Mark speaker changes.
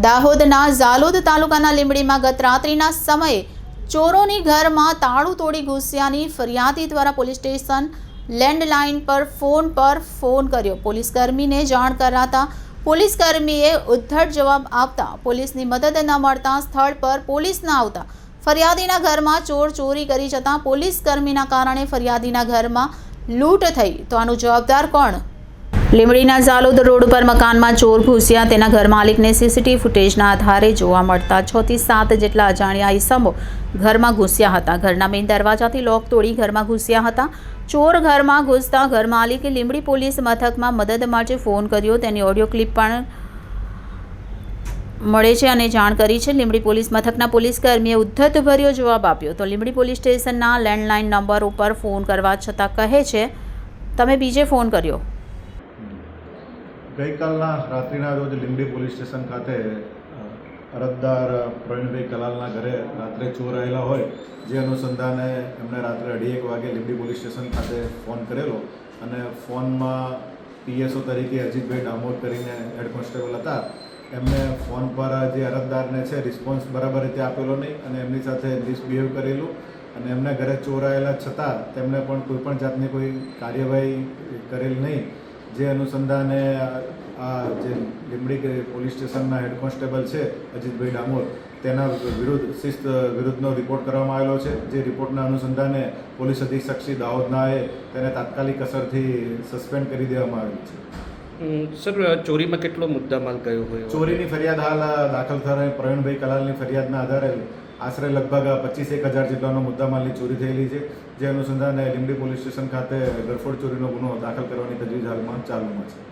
Speaker 1: દાહોદના ઝાલોદ તાલુકાના લીંબડીમાં ગત રાત્રિના સમયે ચોરોની ઘરમાં તાળું તોડી ઘૂસ્યાની ફરિયાદી દ્વારા પોલીસ સ્ટેશન લેન્ડલાઇન પર ફોન કર્યો. પોલીસકર્મીને જાણ કરાતા પોલીસકર્મીએ ઉદ્ધટ જવાબ આપતા પોલીસની મદદ ન મળતા સ્થળ પર પોલીસ ન આવતા ફરિયાદીના ઘરમાં ચોરી કરી જતા પોલીસકર્મીના કારણે ફરિયાદીના ઘરમાં લૂંટ થઈ. તો આનો જવાબદાર કોણ? લીંબડીના ઝાલોદ રોડ પર મકાનમાં ચોર ઘૂસ્યા. તેના ઘર માલિકને સીસીટીવી ફૂટેજના આધારે જોવા મળતા 6 થી 7 જેટલા અજાણ્યા ઈસમો ઘરમાં ઘૂસ્યા હતા. ઘરના મેઇન દરવાજાથી લોક તોડી ઘરમાં ઘૂસ્યા હતા. ચોર ઘરમાં ઘૂસતા ઘર માલિકે લીંબડી પોલીસ મથકમાં મદદ માટે ફોન કર્યો. તેની ઓડિયો ક્લિપ પણ મળે છે અને જાણ કરી છે. લીંબડી પોલીસ મથકના પોલીસકર્મીએ ઉદ્ધતભર્યો જવાબ આપ્યો. તો લીંબડી પોલીસ સ્ટેશનના લેન્ડલાઇન નંબર ઉપર ફોન કરવા છતાં કહે છે તમે બીજે ફોન કર્યો.
Speaker 2: ગઈકાલના રાત્રિના રોજ લીંબડી પોલીસ સ્ટેશન ખાતે અરજદાર પ્રવીણભાઈ કલાલના ઘરે રાત્રે ચોર આવેલા હોય, જે અનુસંધાને એમણે રાત્રે 2:30 વાગે લીંબડી પોલીસ સ્ટેશન ખાતે ફોન કરેલો અને ફોનમાં પીએસઓ તરીકે અજીતભાઈ ડામોર કરીને હેડ કોન્સ્ટેબલ હતા. એમને ફોન પર જે અરજદારને છે રિસ્પોન્સ બરાબર રીતે આપેલો નહીં અને એમની સાથે મિસબિહેવ કરેલું અને એમના ઘરે ચોર આવેલા છતાં તેમણે પણ કોઈપણ જાતની કોઈ કાર્યવાહી કરેલ નહીં. જે અનુસંધાને આ જે લીંબડી પોલીસ સ્ટેશનના હેડ કોન્સ્ટેબલ છે અજીતભાઈ ડામોર, તેના શિસ્ત વિરુદ્ધનો રિપોર્ટ કરવામાં આવેલો છે. જે રિપોર્ટના અનુસંધાને પોલીસ અધિક્ષક શ્રી દાહોદનાએ તેને તાત્કાલિક અસરથી સસ્પેન્ડ કરી દેવામાં આવેલ છે.
Speaker 3: સર, ચોરીમાં કેટલો મુદ્દામાલ ગયો હોય?
Speaker 2: ચોરીની ફરિયાદ હાલ દાખલ થયેલી પ્રવીણભાઈ કલાલની ફરિયાદના આધારે આશરે લગભગ 25,000 જેટલાનો મુદ્દામાલની ચોરી થયેલી છે. જે અનુસંધાને લીંબડી પોલીસ સ્ટેશન ખાતે ગરફોડ ચોરીનો ગુનો દાખલ કરવાની તજવીજ હાલમાં ચાલુમાં છે.